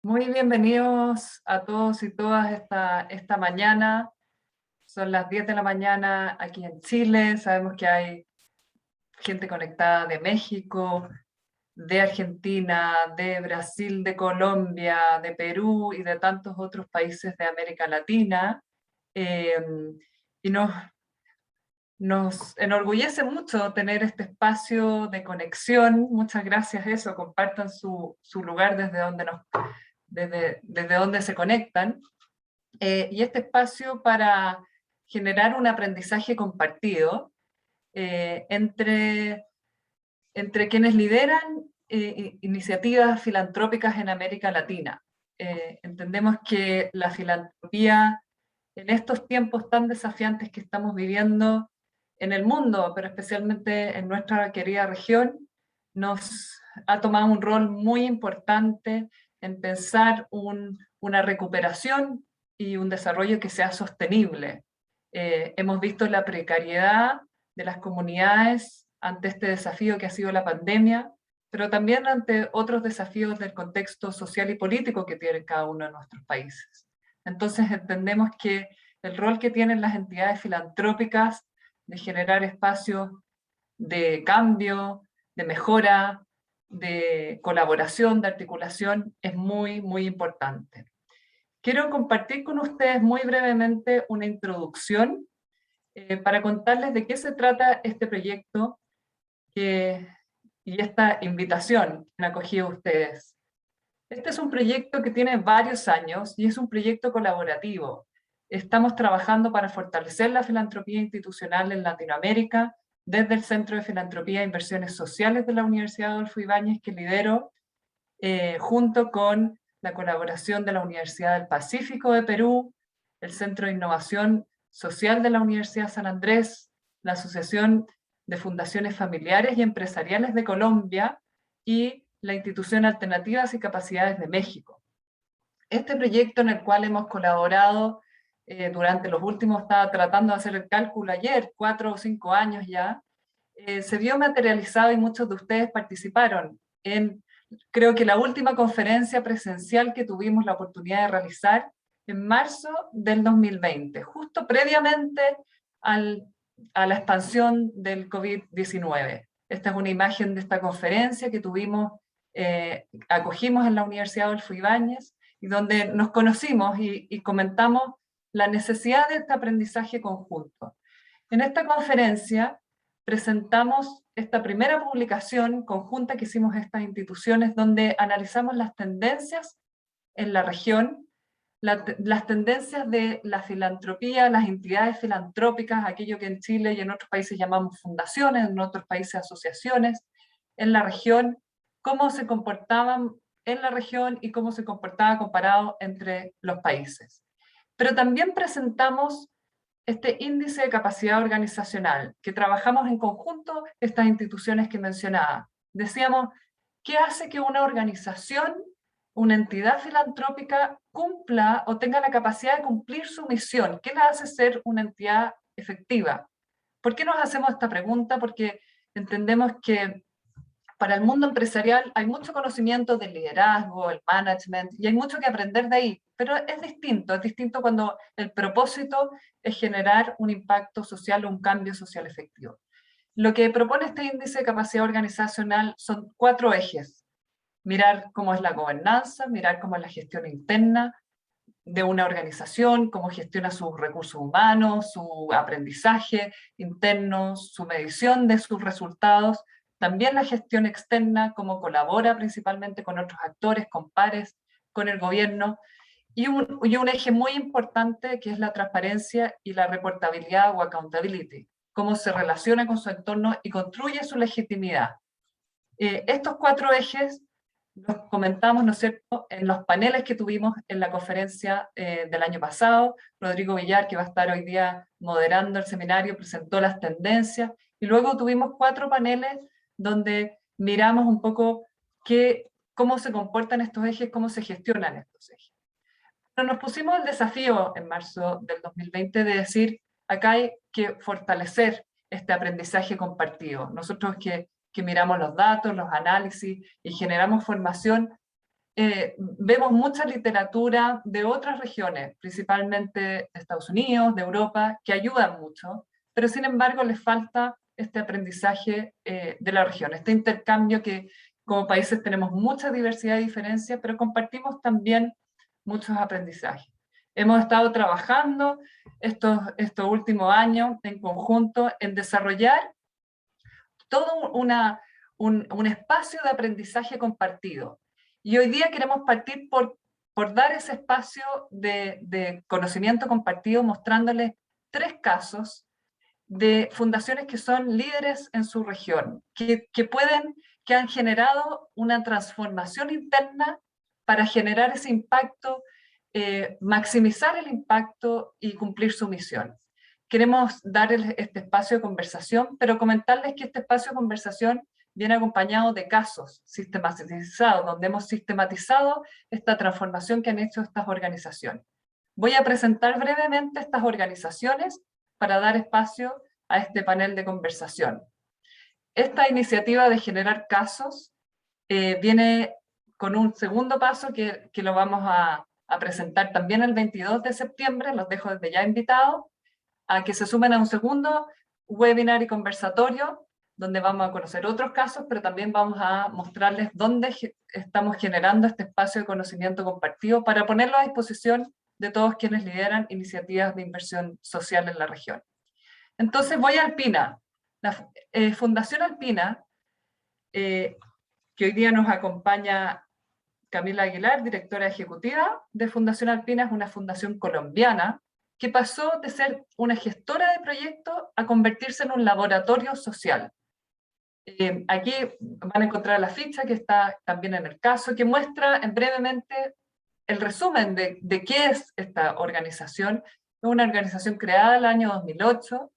Muy bienvenidos a todos y todas esta mañana. Son las 10 de la mañana aquí en Chile. Sabemos que hay gente conectada de México, de Argentina, de Brasil, de Colombia, de Perú y de tantos otros países de América Latina. Eh, y nos enorgullece mucho tener este espacio de conexión. Muchas gracias, eso, compartan su lugar desde donde se conectan. Y este espacio para generar un aprendizaje compartido entre quienes lideran iniciativas filantrópicas en América Latina. Entendemos que la filantropía en estos tiempos tan desafiantes que estamos viviendo en el mundo, pero especialmente en nuestra querida región, nos ha tomado un rol muy importante en pensar una recuperación y un desarrollo que sea sostenible. Hemos visto la precariedad de las comunidades ante este desafío que ha sido la pandemia, pero también ante otros desafíos del contexto social y político que tiene cada uno de nuestros países. Entonces entendemos que el rol que tienen las entidades filantrópicas de generar espacios de cambio, de mejora, de colaboración, de articulación, es muy, muy importante. Quiero compartir con ustedes muy brevemente una introducción para contarles de qué se trata este proyecto y esta invitación que han acogido ustedes. Este es un proyecto que tiene varios años y es un proyecto colaborativo. Estamos trabajando para fortalecer la filantropía institucional en Latinoamérica desde el Centro de Filantropía e Inversiones Sociales de la Universidad Adolfo Ibáñez, que lidero, junto con la colaboración de la Universidad del Pacífico de Perú, el Centro de Innovación Social de la Universidad San Andrés, la Asociación de Fundaciones Familiares y Empresariales de Colombia y la Institución Alternativas y Capacidades de México. Este proyecto en el cual hemos colaborado durante los últimos, estaba tratando de hacer el cálculo ayer, 4 o 5 años ya, se vio materializado y muchos de ustedes participaron en, creo que la última conferencia presencial que tuvimos la oportunidad de realizar en marzo del 2020, justo previamente a la expansión del COVID-19. Esta es una imagen de esta conferencia que acogimos en la Universidad Adolfo Ibáñez, y donde nos conocimos y comentamos la necesidad de este aprendizaje conjunto. En esta conferencia presentamos esta primera publicación conjunta que hicimos estas instituciones, donde analizamos las tendencias en la región, las tendencias de la filantropía, las entidades filantrópicas, aquello que en Chile y en otros países llamamos fundaciones, en otros países asociaciones, en la región, cómo se comportaban en la región y cómo se comportaba comparado entre los países. Pero también presentamos este índice de capacidad organizacional, que trabajamos en conjunto estas instituciones que mencionaba. Decíamos, ¿qué hace que una organización, una entidad filantrópica cumpla o tenga la capacidad de cumplir su misión? ¿Qué la hace ser una entidad efectiva? ¿Por qué nos hacemos esta pregunta? Porque entendemos que para el mundo empresarial hay mucho conocimiento del liderazgo, el management, y hay mucho que aprender de ahí, pero es distinto cuando el propósito es generar un impacto social o un cambio social efectivo. Lo que propone este índice de capacidad organizacional son 4 ejes. Mirar cómo es la gobernanza, mirar cómo es la gestión interna de una organización, cómo gestiona sus recursos humanos, su aprendizaje interno, su medición de sus resultados, también la gestión externa, cómo colabora principalmente con otros actores, con pares, con el gobierno, y un eje muy importante que es la transparencia y la reportabilidad o accountability, cómo se relaciona con su entorno y construye su legitimidad. Estos 4 ejes los comentamos, ¿no es cierto?, en los paneles que tuvimos en la conferencia del año pasado. Rodrigo Villar, que va a estar hoy día moderando el seminario, presentó las tendencias, y luego tuvimos 4 paneles donde miramos un poco cómo se comportan estos ejes, cómo se gestionan estos ejes. Pero nos pusimos el desafío en marzo del 2020 de decir, acá hay que fortalecer este aprendizaje compartido. Nosotros que miramos los datos, los análisis y generamos formación, vemos mucha literatura de otras regiones, principalmente de Estados Unidos, de Europa, que ayudan mucho, pero sin embargo les falta este aprendizaje de la región, este intercambio que como países tenemos mucha diversidad y diferencia, pero compartimos también muchos aprendizajes. Hemos estado trabajando estos últimos años en conjunto en desarrollar todo un espacio de aprendizaje compartido. Y hoy día queremos partir por dar ese espacio de conocimiento compartido, mostrándoles 3 casos de fundaciones que son líderes en su región, que han generado una transformación interna para generar ese impacto, maximizar el impacto y cumplir su misión. Queremos dar este espacio de conversación, pero comentarles que este espacio de conversación viene acompañado de casos sistematizados, donde hemos sistematizado esta transformación que han hecho estas organizaciones. Voy a presentar brevemente estas organizaciones para dar espacio a este panel de conversación. Esta iniciativa de generar casos viene con un segundo paso que lo vamos a presentar también el 22 de septiembre, los dejo desde ya invitados, a que se sumen a un segundo webinar y conversatorio, donde vamos a conocer otros casos, pero también vamos a mostrarles dónde estamos generando este espacio de conocimiento compartido para ponerlo a disposición de todos quienes lideran iniciativas de inversión social en la región. Entonces voy a Alpina. La Fundación Alpina, que hoy día nos acompaña Camila Aguilar, directora ejecutiva de Fundación Alpina, es una fundación colombiana que pasó de ser una gestora de proyectos a convertirse en un laboratorio social. Aquí van a encontrar la ficha que está también en el caso, que muestra brevemente el resumen de qué es esta organización. Es una organización creada en el año 2008,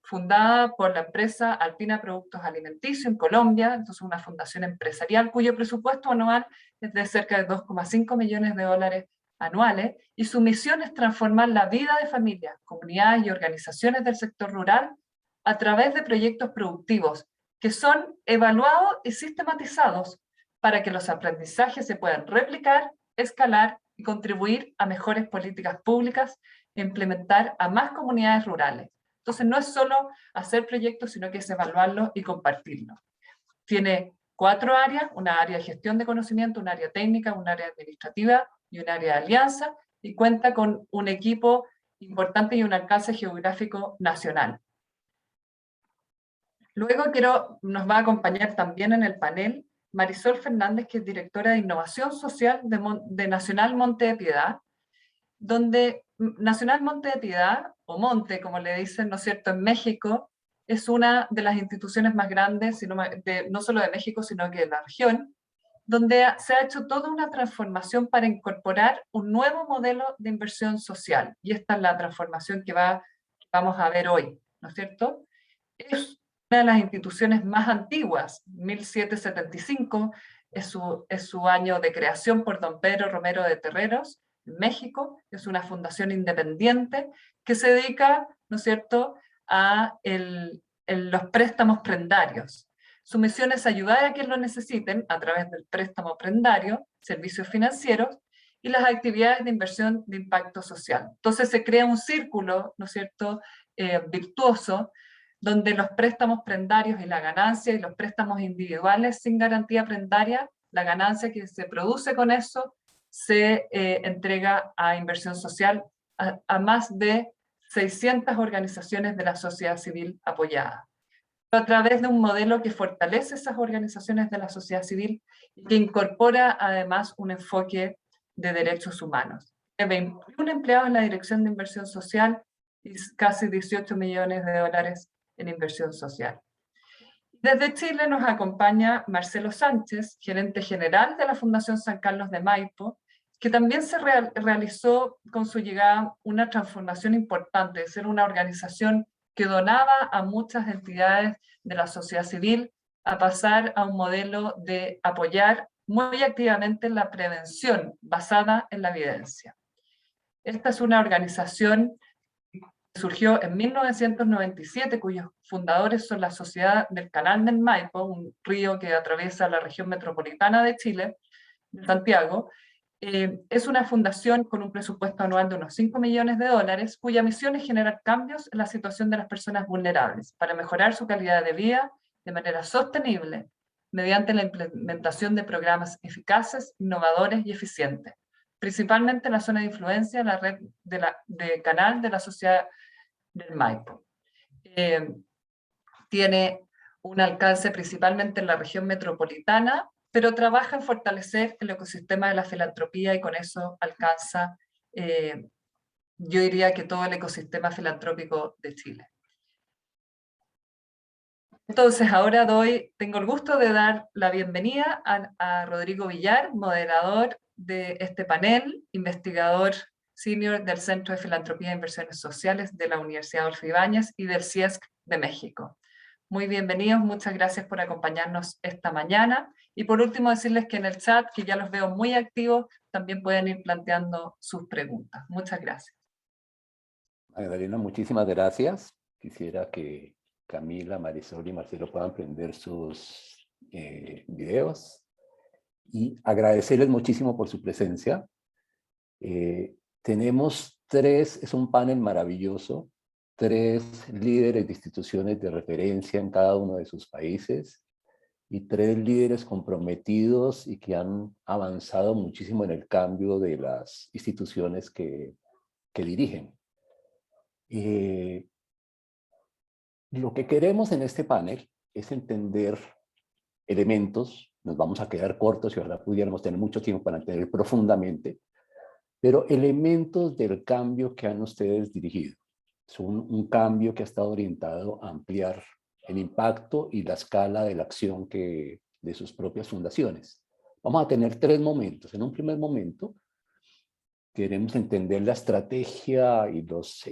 fundada por la empresa Alpina Productos Alimenticios en Colombia, entonces una fundación empresarial cuyo presupuesto anual es de cerca de 2,5 millones de dólares anuales, y su misión es transformar la vida de familias, comunidades y organizaciones del sector rural a través de proyectos productivos que son evaluados y sistematizados para que los aprendizajes se puedan replicar, escalar y contribuir a mejores políticas públicas e implementar a más comunidades rurales. Entonces no es solo hacer proyectos, sino que es evaluarlos y compartirlos. Tiene 4 áreas, una área de gestión de conocimiento, un área técnica, un área administrativa y un área de alianza, y cuenta con un equipo importante y un alcance geográfico nacional. Luego nos va a acompañar también en el panel Marisol Fernández, que es directora de Innovación Social de Nacional Monte de Piedad, donde Nacional Monte de Piedad, o Monte, como le dicen, ¿no es cierto?, en México, es una de las instituciones más grandes, no solo de México, sino que de la región, donde se ha hecho toda una transformación para incorporar un nuevo modelo de inversión social. Y esta es la transformación que vamos a ver hoy, ¿no es cierto? Es una de las instituciones más antiguas, 1775, es su año de creación por don Pedro Romero de Terreros, en México. Es una fundación independiente que se dedica, ¿no es cierto?, a los préstamos prendarios. Su misión es ayudar a quienes lo necesiten a través del préstamo prendario, servicios financieros y las actividades de inversión de impacto social. Entonces se crea un círculo, ¿no es cierto?, virtuoso, donde los préstamos prendarios y la ganancia, y los préstamos individuales sin garantía prendaria, la ganancia que se produce con eso se entrega a inversión social a más de 600 organizaciones de la sociedad civil apoyadas, a través de un modelo que fortalece esas organizaciones de la sociedad civil y que incorpora además un enfoque de derechos humanos. Hay 21 empleados en la Dirección de Inversión Social y casi 18 millones de dólares en inversión social. Desde Chile nos acompaña Marcelo Sánchez, gerente general de la Fundación San Carlos de Maipo, que también se realizó con su llegada una transformación importante, de ser una organización que donaba a muchas entidades de la sociedad civil, a pasar a un modelo de apoyar muy activamente la prevención basada en la evidencia. Esta es una organización que surgió en 1997, cuyos fundadores son la Sociedad del Canal del Maipo, un río que atraviesa la región metropolitana de Chile, de Santiago. Es una fundación con un presupuesto anual de unos 5 millones de dólares, cuya misión es generar cambios en la situación de las personas vulnerables para mejorar su calidad de vida de manera sostenible mediante la implementación de programas eficaces, innovadores y eficientes, principalmente en la zona de influencia de la red de canal de la sociedad del Maipo. Tiene un alcance principalmente en la región metropolitana, pero trabaja en fortalecer el ecosistema de la filantropía y con eso alcanza, yo diría que todo el ecosistema filantrópico de Chile. Entonces, ahora tengo el gusto de dar la bienvenida a Rodrigo Villar, moderador de este panel, investigador senior del Centro de Filantropía e Inversiones Sociales de la Universidad Adolfo Ibáñez y del CIESC de México. Muy bienvenidos, muchas gracias por acompañarnos esta mañana. Y por último, decirles que en el chat, que ya los veo muy activos, también pueden ir planteando sus preguntas. Muchas gracias. Magdalena, muchísimas gracias. Quisiera que Camila, Marisol y Marcelo puedan prender sus videos y agradecerles muchísimo por su presencia. Tenemos es un panel maravilloso, 3 líderes de instituciones de referencia en cada uno de sus países y 3 líderes comprometidos y que han avanzado muchísimo en el cambio de las instituciones que dirigen. Lo que queremos en este panel es entender elementos, nos vamos a quedar cortos y ojalá pudiéramos tener mucho tiempo para entender profundamente, pero elementos del cambio que han ustedes dirigido. Es un cambio que ha estado orientado a ampliar el impacto y la escala de la acción de sus propias fundaciones. Vamos a tener 3 momentos. En un primer momento, queremos entender la estrategia y las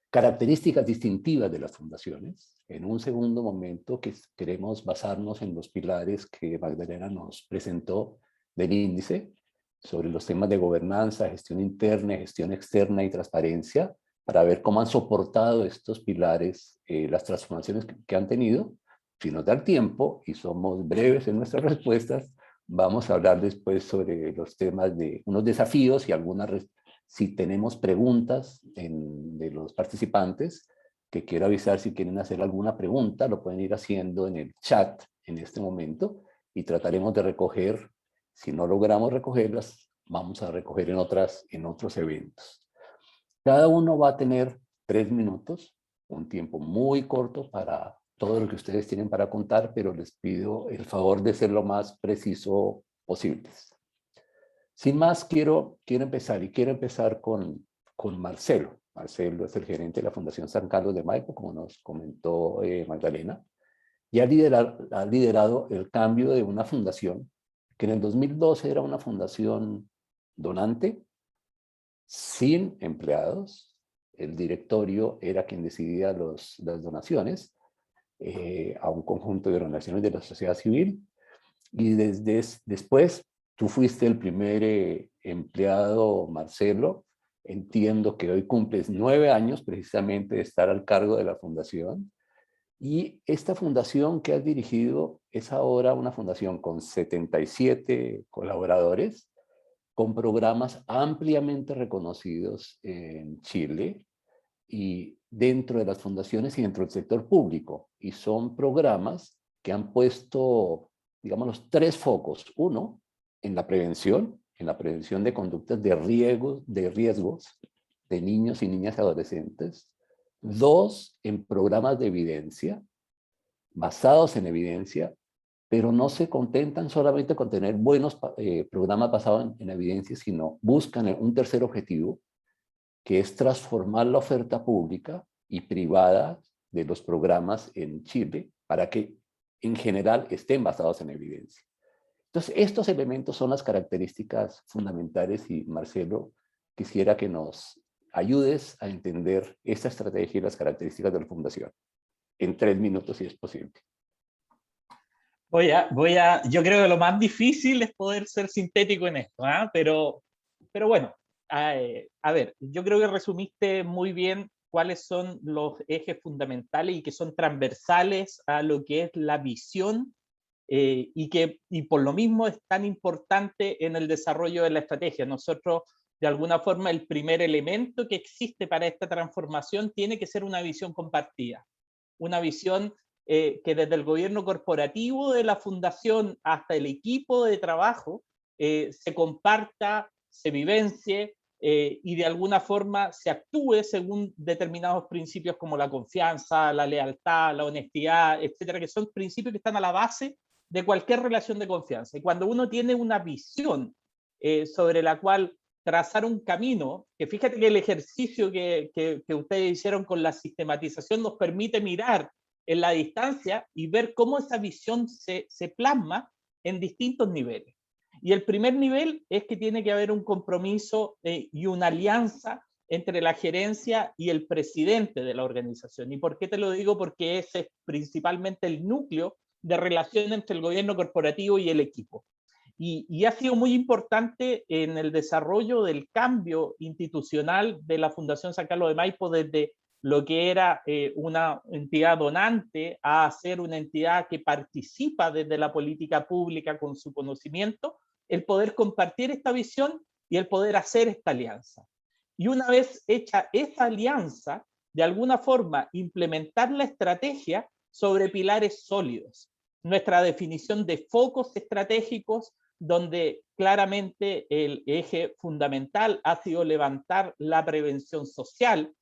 características distintivas de las fundaciones. En un segundo momento, queremos basarnos en los pilares que Magdalena nos presentó del índice, sobre los temas de gobernanza, gestión interna, gestión externa y transparencia, para ver cómo han soportado estos pilares las transformaciones que han tenido. Si nos da el tiempo y somos breves en nuestras respuestas, vamos a hablar después sobre los temas de unos desafíos y si tenemos preguntas de los participantes, que quiero avisar si quieren hacer alguna pregunta, lo pueden ir haciendo en el chat en este momento y trataremos de recoger. Si no logramos recogerlas, vamos a recoger en otros eventos. Cada uno va a tener 3 minutos, un tiempo muy corto para todo lo que ustedes tienen para contar, pero les pido el favor de ser lo más preciso posibles. Sin más, quiero empezar con Marcelo. Marcelo es el gerente de la Fundación San Carlos de Maipo, como nos comentó Magdalena, y ha liderado el cambio de una fundación que en el 2012 era una fundación donante, sin empleados. El directorio era quien decidía las donaciones a un conjunto de organizaciones de la sociedad civil. Y después, tú fuiste el primer empleado, Marcelo. Entiendo que hoy cumples 9 años precisamente de estar al cargo de la fundación. Y esta fundación que has dirigido es ahora una fundación con 77 colaboradores, con programas ampliamente reconocidos en Chile y dentro de las fundaciones y dentro del sector público. Y son programas que han puesto, digamos, los 3 focos. Uno, en la prevención de conductas de riesgos de niños y niñas y adolescentes. 2, en programas de evidencia, basados en evidencia, pero no se contentan solamente con tener buenos programas basados en evidencia, sino buscan un tercer objetivo, que es transformar la oferta pública y privada de los programas en Chile para que en general estén basados en evidencia. Entonces, estos elementos son las características fundamentales y Marcelo, quisiera que nos ayudes a entender esta estrategia y las características de la fundación en 3 minutos, si es posible. Yo creo que lo más difícil es poder ser sintético en esto, ¿eh? Pero bueno, a ver, yo creo que resumiste muy bien cuáles son los ejes fundamentales y que son transversales a lo que es la visión y por lo mismo es tan importante en el desarrollo de la estrategia. Nosotros, de alguna forma, el primer elemento que existe para esta transformación tiene que ser una visión compartida, una visión que desde el gobierno corporativo de la fundación hasta el equipo de trabajo se comparta, se vivencie y de alguna forma se actúe según determinados principios como la confianza, la lealtad, la honestidad, etcétera, que son principios que están a la base de cualquier relación de confianza. Y cuando uno tiene una visión sobre la cual trazar un camino, que fíjate que el ejercicio que ustedes hicieron con la sistematización nos permite mirar en la distancia y ver cómo esa visión se plasma en distintos niveles. Y el primer nivel es que tiene que haber un compromiso y una alianza entre la gerencia y el presidente de la organización. ¿Y por qué te lo digo? Porque ese es principalmente el núcleo de relación entre el gobierno corporativo y el equipo. Y ha sido muy importante en el desarrollo del cambio institucional de la Fundación San Carlos de Maipo desde lo que era una entidad donante a ser una entidad que participa desde la política pública con su conocimiento, el poder compartir esta visión y el poder hacer esta alianza. Y una vez hecha esa alianza, de alguna forma implementar la estrategia sobre pilares sólidos. Nuestra definición de focos estratégicos, donde claramente el eje fundamental ha sido levantar la prevención social,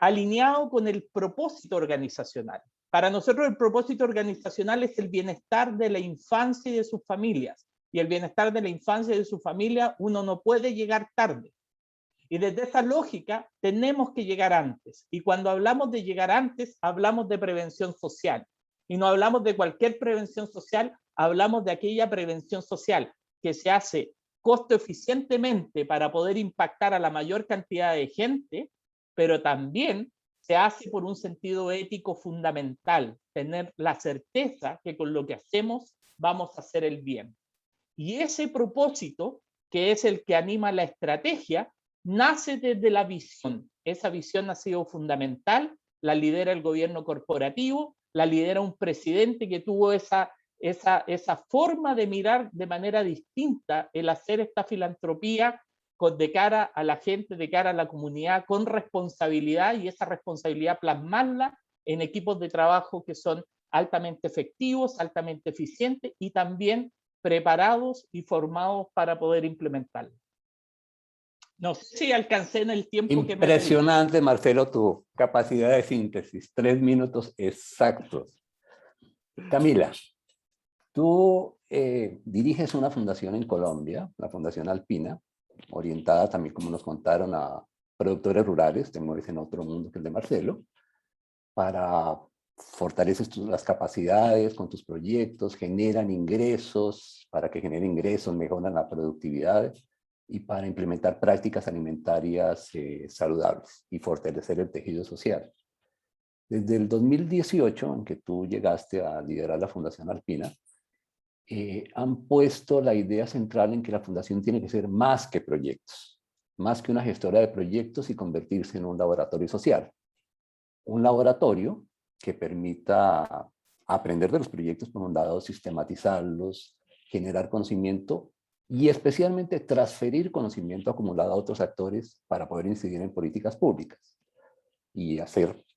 alineado con el propósito organizacional. Para nosotros el propósito organizacional es el bienestar de la infancia y de sus familias. Y el bienestar de la infancia y de su familia, uno no puede llegar tarde. Y desde esa lógica tenemos que llegar antes. Y cuando hablamos de llegar antes, hablamos de prevención social. Y no hablamos de cualquier prevención social, hablamos de aquella prevención social que se hace costo eficientemente para poder impactar a la mayor cantidad de gente, pero también se hace por un sentido ético fundamental, tener la certeza que con lo que hacemos vamos a hacer el bien. Y ese propósito, que es el que anima la estrategia, nace desde la visión. Esa visión ha sido fundamental, la lidera el gobierno corporativo, la lidera un presidente que tuvo esa forma de mirar de manera distinta el hacer esta filantropía de cara a la gente, de cara a la comunidad, con responsabilidad, y esa responsabilidad plasmarla en equipos de trabajo que son altamente efectivos, altamente eficientes y también preparados y formados para poder implementarlo. No sé si alcancé en el tiempo que me pedí. Impresionante, Marcelo, tu capacidad de síntesis. 3 minutos exactos. Camila, tú diriges una fundación en Colombia, la Fundación Alpina, orientada también, como nos contaron, a productores rurales, te mueves en otro mundo que el de Marcelo, para fortalecer las capacidades con tus proyectos, generan ingresos, para que generen ingresos, mejoran la productividad y para implementar prácticas alimentarias saludables y fortalecer el tejido social. Desde el 2018, en que tú llegaste a liderar la Fundación Alpina, han puesto la idea central en que la fundación tiene que ser más que proyectos, más que una gestora de proyectos y convertirse en un laboratorio social. Un laboratorio que permita aprender de los proyectos por un lado, sistematizarlos, generar conocimiento y especialmente transferir conocimiento acumulado a otros actores para poder incidir en políticas públicas y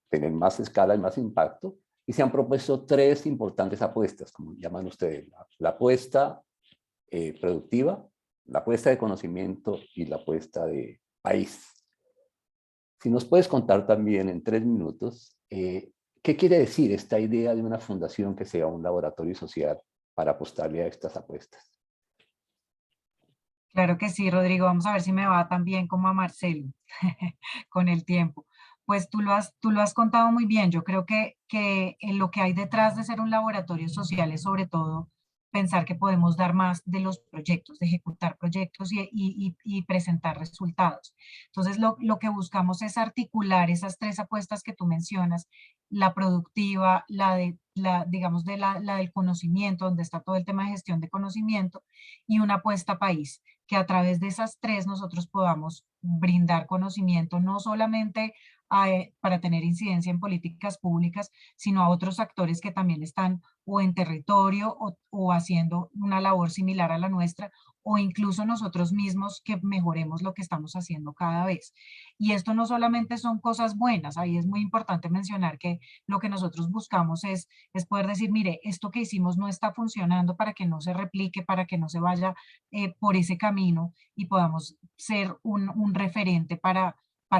tener más escala y más impacto. Y se han propuesto 3 importantes apuestas, como llaman ustedes: la apuesta productiva, la apuesta de conocimiento y la apuesta de país. Si nos puedes contar también en 3 minutos, ¿qué quiere decir esta idea de una fundación que sea un laboratorio social para apostarle a estas apuestas? Claro que sí, Rodrigo. Vamos a ver si me va tan bien como a Marcelo con el tiempo. Pues tú lo has contado muy bien. Yo creo que en lo que hay detrás de ser un laboratorio social es sobre todo pensar que podemos dar más de los proyectos, de ejecutar proyectos y presentar resultados. Entonces, lo que buscamos es articular esas 3 apuestas que tú mencionas: la productiva, digamos, la del conocimiento, donde está todo el tema de gestión de conocimiento, y una apuesta país, que a través de esas 3 nosotros podamos brindar conocimiento no solamente para tener incidencia en políticas públicas, sino a otros actores que también están o en territorio o haciendo una labor similar a la nuestra, o incluso nosotros mismos que mejoremos lo que estamos haciendo cada vez. Y esto no solamente son cosas buenas, ahí es muy importante mencionar que lo que nosotros buscamos es poder decir, mire, esto que hicimos no está funcionando, para que no se replique, para que no se vaya por ese camino y podamos ser un referente para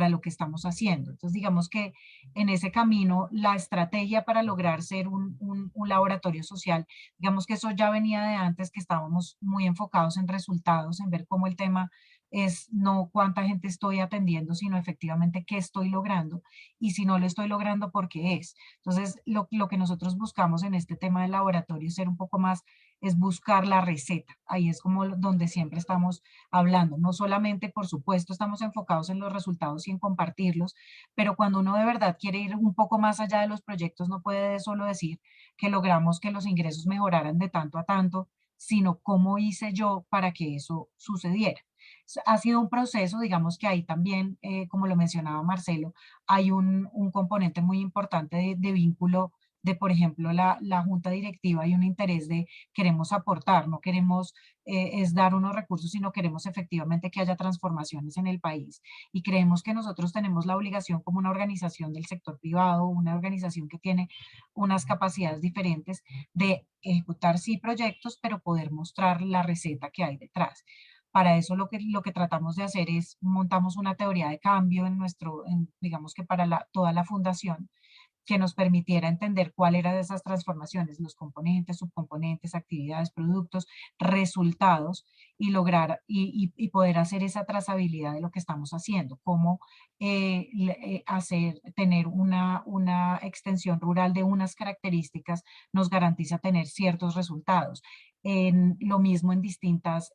lo que estamos haciendo. Entonces, digamos que en ese camino, la estrategia para lograr ser un laboratorio social, digamos que eso ya venía de antes, que estábamos muy enfocados en resultados, en ver cómo el tema es no cuánta gente estoy atendiendo, sino efectivamente qué estoy logrando, y si no lo estoy logrando, ¿por qué es? Entonces, lo que nosotros buscamos en este tema del laboratorio es ser un poco más, es buscar la receta. Ahí es como donde siempre estamos hablando. No solamente, por supuesto, estamos enfocados en los resultados y en compartirlos, pero cuando uno de verdad quiere ir un poco más allá de los proyectos, no puede solo decir que logramos que los ingresos mejoraran de tanto a tanto, sino cómo hice yo para que eso sucediera. Ha sido un proceso, digamos que ahí también, como lo mencionaba Marcelo, hay un componente muy importante de vínculo de, por ejemplo, la junta directiva, y un interés de queremos aportar, no queremos es dar unos recursos, sino queremos efectivamente que haya transformaciones en el país. Y creemos que nosotros tenemos la obligación, como una organización del sector privado, una organización que tiene unas capacidades diferentes, de ejecutar sí proyectos, pero poder mostrar la receta que hay detrás. Para eso lo que tratamos de hacer es montamos una teoría de cambio en digamos que para toda la fundación, que nos permitiera entender cuál era de esas transformaciones, los componentes, subcomponentes, actividades, productos, resultados, y lograr y poder hacer esa trazabilidad de lo que estamos haciendo, cómo tener una extensión rural de unas características nos garantiza tener ciertos resultados. Lo mismo en distintas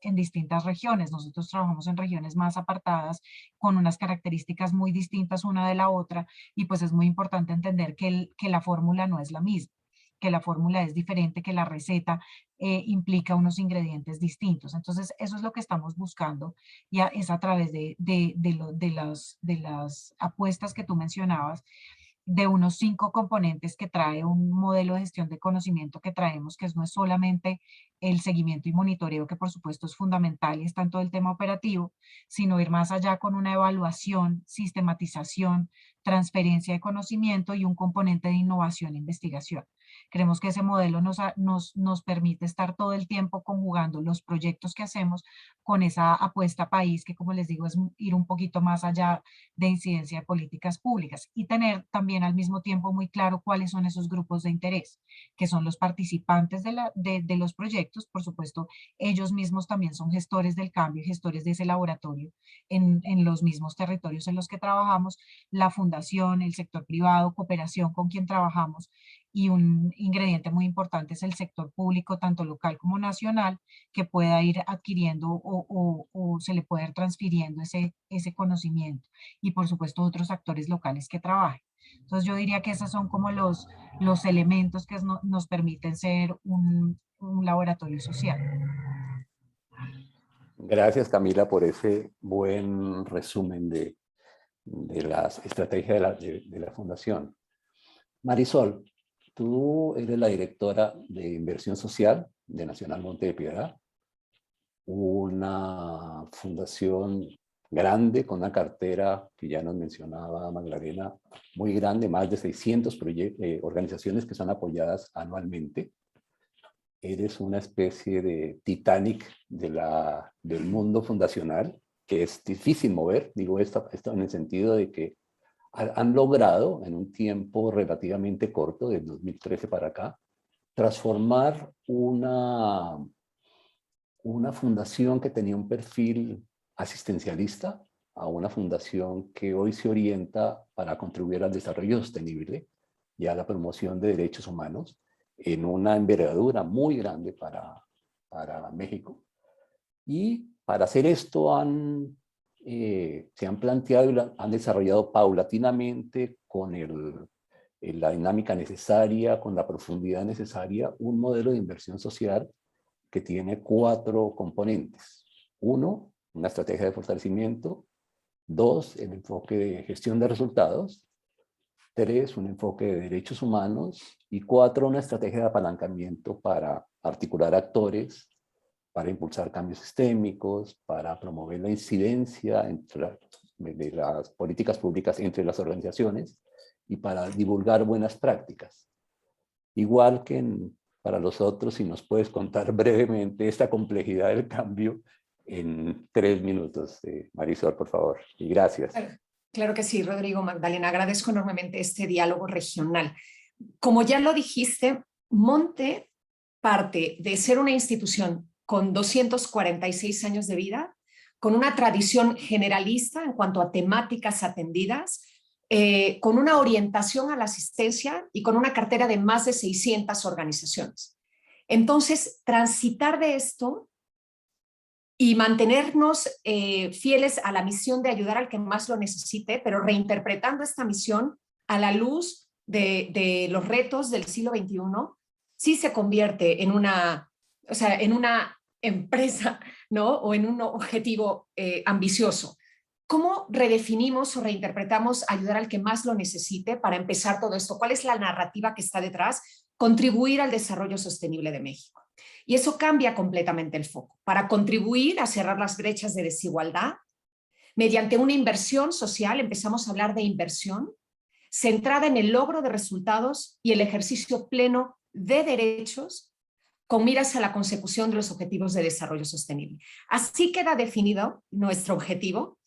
regiones. Nosotros trabajamos en regiones más apartadas, con unas características muy distintas una de la otra, y pues es muy importante entender que la fórmula no es la misma, que la fórmula es diferente, que la receta implica unos ingredientes distintos. Entonces, eso es lo que estamos buscando, y es a través de las apuestas que tú mencionabas, de unos 5 componentes que trae un modelo de gestión de conocimiento que traemos, que no es solamente el seguimiento y monitoreo, que por supuesto es fundamental y está en todo el tema operativo, sino ir más allá con una evaluación, sistematización, transferencia de conocimiento y un componente de innovación e investigación. Creemos que ese modelo nos permite estar todo el tiempo conjugando los proyectos que hacemos con esa apuesta país, que, como les digo, es ir un poquito más allá de incidencia de políticas públicas, y tener también al mismo tiempo muy claro cuáles son esos grupos de interés, que son los participantes de los proyectos. Por supuesto, ellos mismos también son gestores del cambio, gestores de ese laboratorio en los mismos territorios en los que trabajamos, la fundación, el sector privado, cooperación con quien trabajamos, y un ingrediente muy importante es el sector público, tanto local como nacional, que pueda ir adquiriendo o se le pueda ir transfiriendo ese conocimiento, y por supuesto otros actores locales que trabajen. Entonces yo diría que esos son como los elementos que nos permiten ser un laboratorio social. Gracias, Camila, por ese buen resumen de las estrategias de la Fundación. Marisol, tú eres la directora de Inversión Social de Nacional Monte de Piedad, una fundación grande con una cartera que ya nos mencionaba Magdalena, muy grande, más de 600 organizaciones que son apoyadas anualmente. Eres una especie de Titanic del mundo fundacional, que es difícil mover, digo esto en el sentido de que han logrado en un tiempo relativamente corto, del 2013 para acá, transformar una fundación que tenía un perfil asistencialista a una fundación que hoy se orienta para contribuir al desarrollo sostenible y a la promoción de derechos humanos en una envergadura muy grande para México. Y para hacer esto se han planteado y han desarrollado paulatinamente, con la dinámica necesaria, con la profundidad necesaria, un modelo de inversión social que tiene 4 componentes. 1, una estrategia de fortalecimiento. 2, el enfoque de gestión de resultados. 3, un enfoque de derechos humanos, y 4, una estrategia de apalancamiento para articular actores, para impulsar cambios sistémicos, para promover la incidencia de las políticas públicas entre las organizaciones y para divulgar buenas prácticas. Igual que para los otros, si nos puedes contar brevemente esta complejidad del cambio en 3 minutos, Marisol, por favor. Y gracias. Claro que sí, Rodrigo, Magdalena. Agradezco enormemente este diálogo regional. Como ya lo dijiste, Monte parte de ser una institución con 246 años de vida, con una tradición generalista en cuanto a temáticas atendidas, con una orientación a la asistencia y con una cartera de más de 600 organizaciones. Entonces, transitar de esto y mantenernos fieles a la misión de ayudar al que más lo necesite, pero reinterpretando esta misión a la luz de los retos del siglo XXI, sí se convierte en una, o sea, en una empresa, ¿no? O en un objetivo ambicioso. ¿Cómo redefinimos o reinterpretamos ayudar al que más lo necesite para empezar todo esto? ¿Cuál es la narrativa que está detrás? Contribuir al desarrollo sostenible de México. Y eso cambia completamente el foco. Para contribuir a cerrar las brechas de desigualdad, mediante una inversión social, empezamos a hablar de inversión, centrada en el logro de resultados y el ejercicio pleno de derechos con miras a la consecución de los objetivos de desarrollo sostenible. Así queda definido nuestro objetivo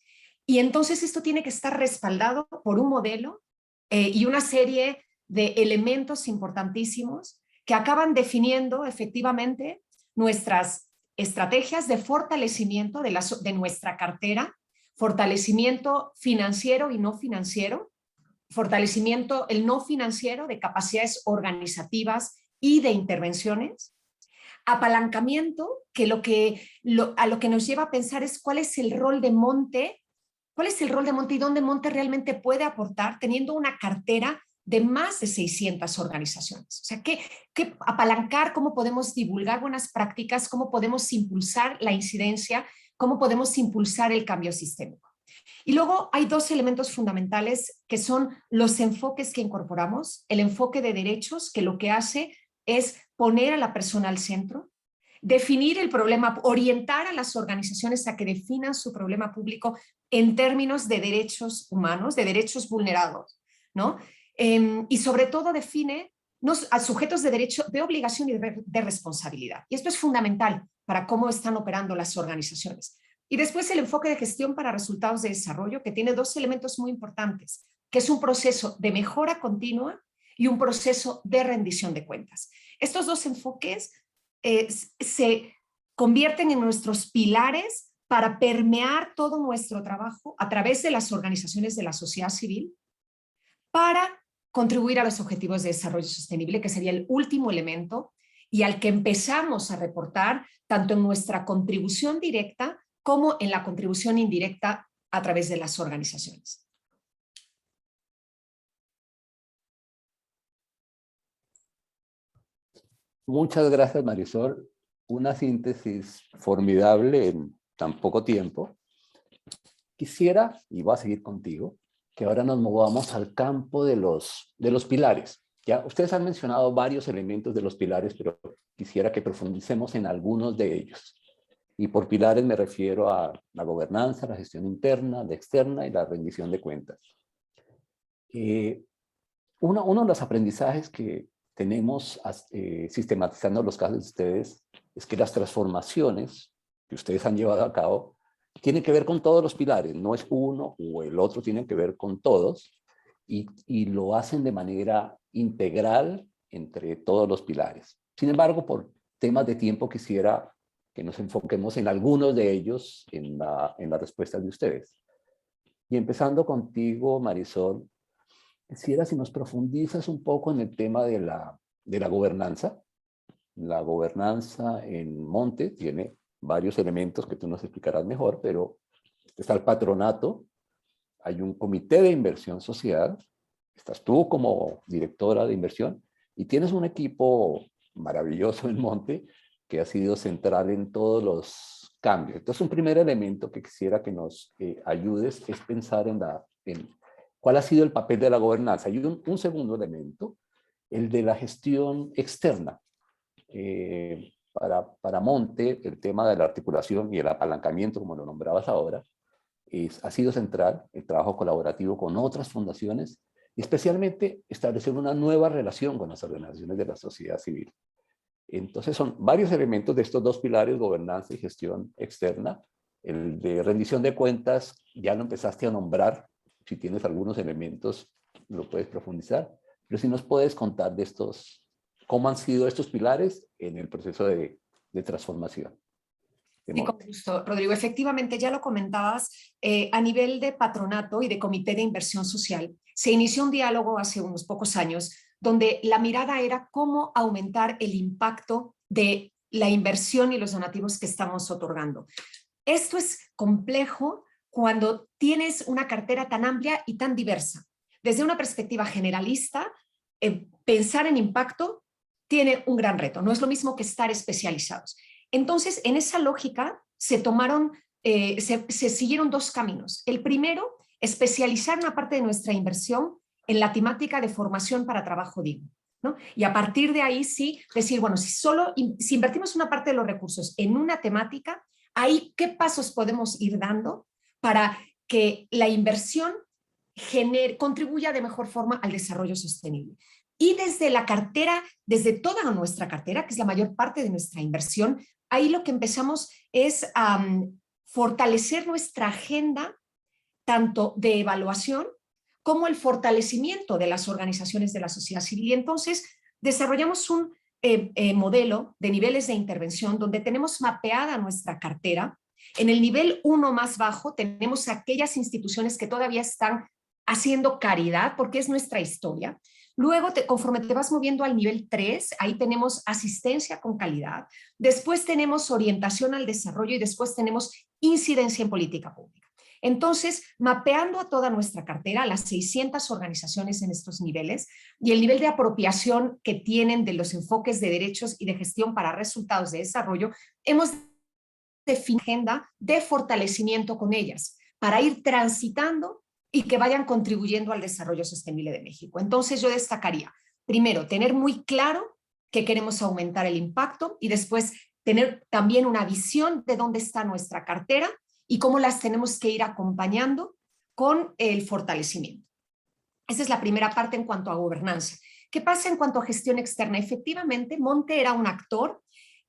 y entonces esto tiene que estar respaldado por un modelo y una serie de elementos importantísimos que acaban definiendo efectivamente nuestras estrategias de fortalecimiento de nuestra cartera, fortalecimiento financiero y no financiero, fortalecimiento el no financiero de capacidades organizativas y de intervenciones, apalancamiento, que a lo que nos lleva a pensar es cuál es el rol de Monte, y dónde Monte realmente puede aportar teniendo una cartera de más de 600 organizaciones. O sea, ¿qué apalancar? ¿Cómo podemos divulgar buenas prácticas? ¿Cómo podemos impulsar la incidencia? ¿Cómo podemos impulsar el cambio sistémico? Y luego hay 2 elementos fundamentales que son los enfoques que incorporamos. El enfoque de derechos, que lo que hace es poner a la persona al centro, definir el problema, orientar a las organizaciones a que definan su problema público en términos de derechos humanos, de derechos vulnerados, ¿no? Y sobre todo define a sujetos de derecho, de obligación y de responsabilidad. Y esto es fundamental para cómo están operando las organizaciones. Y después el enfoque de gestión para resultados de desarrollo, que tiene 2 elementos muy importantes, que es un proceso de mejora continua y un proceso de rendición de cuentas. Estos 2 enfoques se convierten en nuestros pilares para permear todo nuestro trabajo a través de las organizaciones de la sociedad civil para contribuir a los objetivos de desarrollo sostenible, que sería el último elemento y al que empezamos a reportar tanto en nuestra contribución directa como en la contribución indirecta a través de las organizaciones. Muchas gracias, Marisol. Una síntesis formidable en tan poco tiempo. Quisiera, y voy a seguir contigo, que ahora nos movamos al campo de los pilares. Ya, ustedes han mencionado varios elementos de los pilares, pero quisiera que profundicemos en algunos de ellos. Y por pilares me refiero a la gobernanza, la gestión interna, la externa y la rendición de cuentas. Uno de los aprendizajes que tenemos sistematizando los casos de ustedes es que las transformaciones que ustedes han llevado a cabo tienen que ver con todos los pilares, no es uno o el otro, tienen que ver con todos y lo hacen de manera integral entre todos los pilares. Sin embargo, por temas de tiempo quisiera que nos enfoquemos en algunos de ellos en la respuesta de ustedes. Y empezando contigo, Marisol, quisiera si nos profundizas un poco en el tema de la gobernanza. La gobernanza en Monte tiene varios elementos que tú nos explicarás mejor, pero está el patronato, hay un comité de inversión social, estás tú como directora de inversión y tienes un equipo maravilloso en Monte que ha sido central en todos los cambios. Entonces, un primer elemento que quisiera que nos ayudes es pensar en ¿Cuál ha sido el papel de la gobernanza? Y un segundo elemento, el de la gestión externa. Para Monte, el tema de la articulación y el apalancamiento, como lo nombrabas ahora, ha sido central, el trabajo colaborativo con otras fundaciones, y especialmente establecer una nueva relación con las organizaciones de la sociedad civil. Entonces son varios elementos de estos dos pilares, gobernanza y gestión externa. El de rendición de cuentas, ya lo empezaste a nombrar, si tienes algunos elementos lo puedes profundizar, pero si nos puedes contar de estos, cómo han sido estos pilares en el proceso de transformación. Sí, con gusto, Rodrigo. Efectivamente, ya lo comentabas, a nivel de patronato y de comité de inversión social, se inició un diálogo hace unos pocos años donde la mirada era cómo aumentar el impacto de la inversión y los donativos que estamos otorgando. Esto es complejo cuando tienes una cartera tan amplia y tan diversa. Desde una perspectiva generalista, pensar en impacto tiene un gran reto. No es lo mismo que estar especializados. Entonces, en esa lógica se siguieron dos caminos. El primero, especializar una parte de nuestra inversión en la temática de formación para trabajo digno, ¿no? Y a partir de ahí sí decir, bueno, si invertimos una parte de los recursos en una temática, ahí qué pasos podemos ir dando para que la inversión contribuya de mejor forma al desarrollo sostenible. Y desde la cartera, desde toda nuestra cartera, que es la mayor parte de nuestra inversión, ahí lo que empezamos es fortalecer nuestra agenda tanto de evaluación como el fortalecimiento de las organizaciones de la sociedad civil. Y entonces desarrollamos un modelo de niveles de intervención donde tenemos mapeada nuestra cartera. En el nivel 1 más bajo tenemos aquellas instituciones que todavía están haciendo caridad porque es nuestra historia. Luego, conforme te vas moviendo al nivel 3, ahí tenemos asistencia con calidad. Después tenemos orientación al desarrollo y después tenemos incidencia en política pública. Entonces, mapeando a toda nuestra cartera, las 600 organizaciones en estos niveles y el nivel de apropiación que tienen de los enfoques de derechos y de gestión para resultados de desarrollo, hemos definido una agenda de fortalecimiento con ellas para ir transitando y que vayan contribuyendo al desarrollo sostenible de México. Entonces yo destacaría, primero, tener muy claro que queremos aumentar el impacto y después tener también una visión de dónde está nuestra cartera y cómo las tenemos que ir acompañando con el fortalecimiento. Esa es la primera parte en cuanto a gobernanza. ¿Qué pasa en cuanto a gestión externa? Efectivamente, Monte era un actor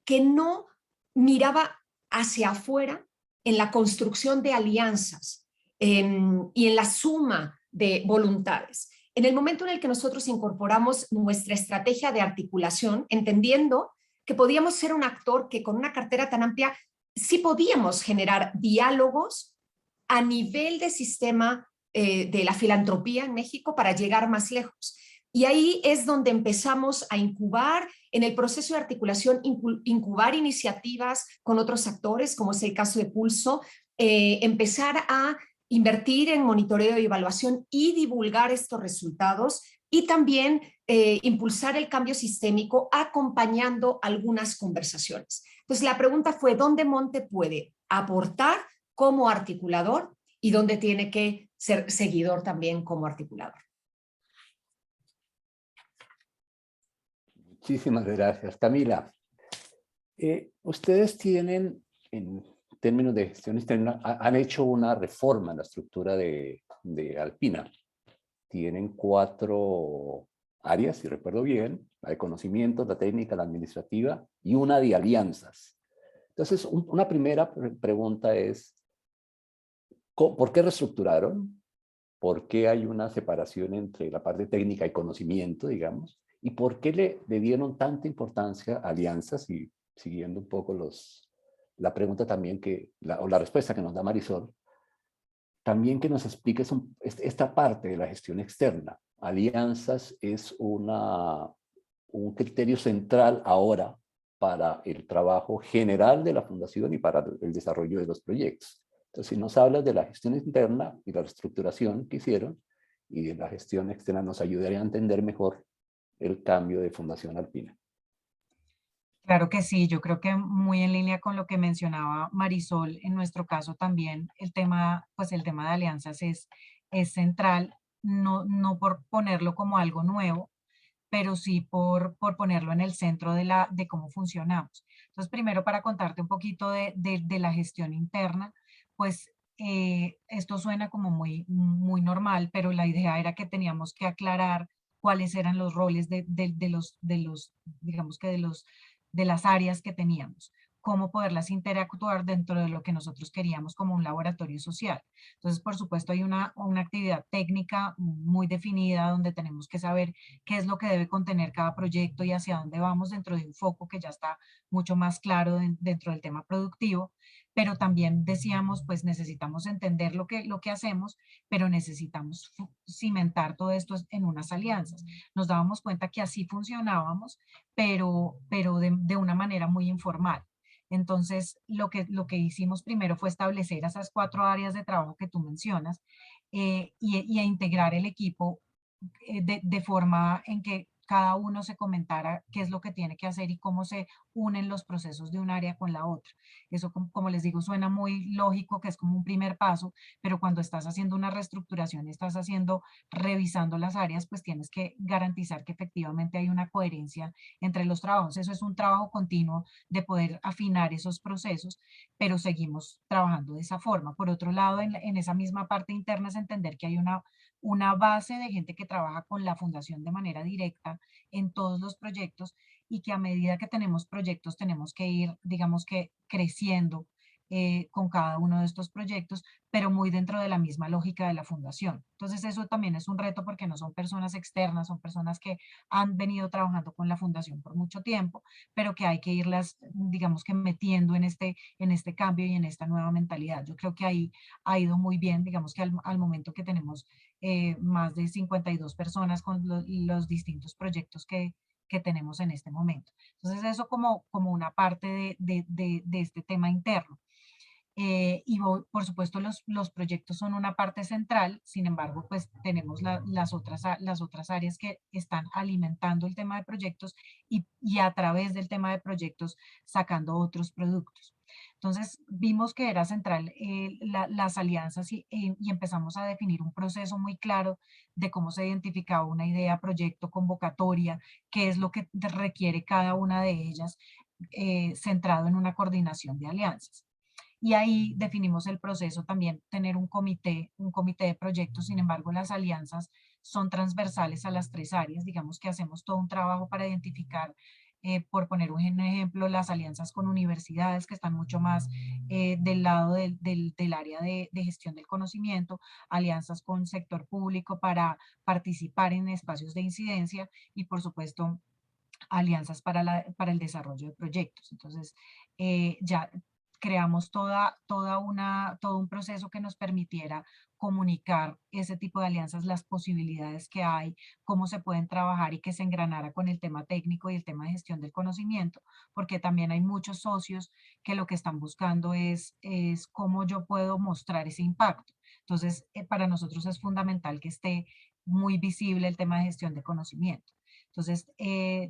que no miraba hacia afuera en la construcción de alianzas y en la suma de voluntades. En el momento en el que nosotros incorporamos nuestra estrategia de articulación, entendiendo que podíamos ser un actor que con una cartera tan amplia sí podíamos generar diálogos a nivel de sistema de la filantropía en México para llegar más lejos. Y ahí es donde empezamos a incubar, en el proceso de articulación, incubar iniciativas con otros actores, como es el caso de Pulso, empezar a invertir en monitoreo y evaluación y divulgar estos resultados y también impulsar el cambio sistémico acompañando algunas conversaciones. Entonces la pregunta fue, ¿dónde Monte puede aportar como articulador y dónde tiene que ser seguidor también como articulador? Muchísimas gracias, Camila. Ustedes tienen, en términos de gestión externa, han hecho una reforma en la estructura de Alpina. Tienen 4 áreas, si recuerdo bien, la de conocimientos, la técnica, la administrativa y una de alianzas. Entonces, una primera pregunta es, ¿por qué reestructuraron? ¿Por qué hay una separación entre la parte técnica y conocimiento, digamos? ¿Y por qué le dieron tanta importancia a alianzas? Y siguiendo un poco la pregunta también o la respuesta que nos da Marisol, también que nos expliques esta parte de la gestión externa. Alianzas es un criterio central ahora para el trabajo general de la fundación y para el desarrollo de los proyectos. Entonces, si nos hablas de la gestión interna y la reestructuración que hicieron y de la gestión externa, nos ayudaría a entender mejor el cambio de Fundación Alpina. Claro que sí, yo creo que muy en línea con lo que mencionaba Marisol, en nuestro caso también el tema de alianzas es central. no por ponerlo como algo nuevo, pero sí por ponerlo en el centro de cómo funcionamos. Entonces, primero para contarte un poquito de la gestión interna, pues esto suena como muy normal, pero la idea era que teníamos que aclarar cuáles eran los roles digamos que de las áreas que teníamos, cómo poderlas interactuar dentro de lo que nosotros queríamos como un laboratorio social. Entonces, por supuesto, hay una actividad técnica muy definida donde tenemos que saber qué es lo que debe contener cada proyecto y hacia dónde vamos dentro de un foco que ya está mucho más claro dentro del tema productivo, pero también decíamos, pues necesitamos entender lo que hacemos, pero necesitamos cimentar todo esto en unas alianzas. Nos dábamos cuenta que así funcionábamos, pero de una manera muy informal. Entonces, lo que hicimos primero fue establecer esas 4 áreas de trabajo que tú mencionas y a integrar el equipo de forma en que cada uno se comentara qué es lo que tiene que hacer y cómo se unen los procesos de un área con la otra. Eso, como les digo, suena muy lógico, que es como un primer paso, pero cuando estás haciendo una reestructuración, revisando las áreas, pues tienes que garantizar que efectivamente hay una coherencia entre los trabajos. Eso es un trabajo continuo de poder afinar esos procesos, pero seguimos trabajando de esa forma. Por otro lado, en esa misma parte interna es entender que hay una base de gente que trabaja con la fundación de manera directa en todos los proyectos y que a medida que tenemos proyectos tenemos que ir, digamos que creciendo con cada uno de estos proyectos, pero muy dentro de la misma lógica de la fundación. Entonces eso también es un reto porque no son personas externas, son personas que han venido trabajando con la fundación por mucho tiempo, pero que hay que irlas, digamos que metiendo en este cambio y en esta nueva mentalidad. Yo creo que ahí ha ido muy bien, digamos que al momento que tenemos más de 52 personas con los distintos proyectos que tenemos en este momento. Entonces eso como una parte de este tema interno. Por supuesto los proyectos son una parte central, sin embargo, pues tenemos las otras áreas que están alimentando el tema de proyectos y a través del tema de proyectos sacando otros productos. Entonces vimos que era central las alianzas y empezamos a definir un proceso muy claro de cómo se identificaba una idea, proyecto, convocatoria, qué es lo que requiere cada una de ellas, centrado en una coordinación de alianzas. Y ahí definimos el proceso también, tener un comité de proyectos. Sin embargo, las alianzas son transversales a las 3 áreas. Digamos que hacemos todo un trabajo para identificar, por poner un ejemplo, las alianzas con universidades que están mucho más del lado del área de gestión del conocimiento, alianzas con sector público para participar en espacios de incidencia y, por supuesto, alianzas para el desarrollo de proyectos. Entonces, ya creamos todo un proceso que nos permitiera comunicar ese tipo de alianzas, las posibilidades que hay, cómo se pueden trabajar y que se engranara con el tema técnico y el tema de gestión del conocimiento, porque también hay muchos socios que lo que están buscando es cómo yo puedo mostrar ese impacto. Entonces, para nosotros es fundamental que esté muy visible el tema de gestión de conocimiento. Entonces,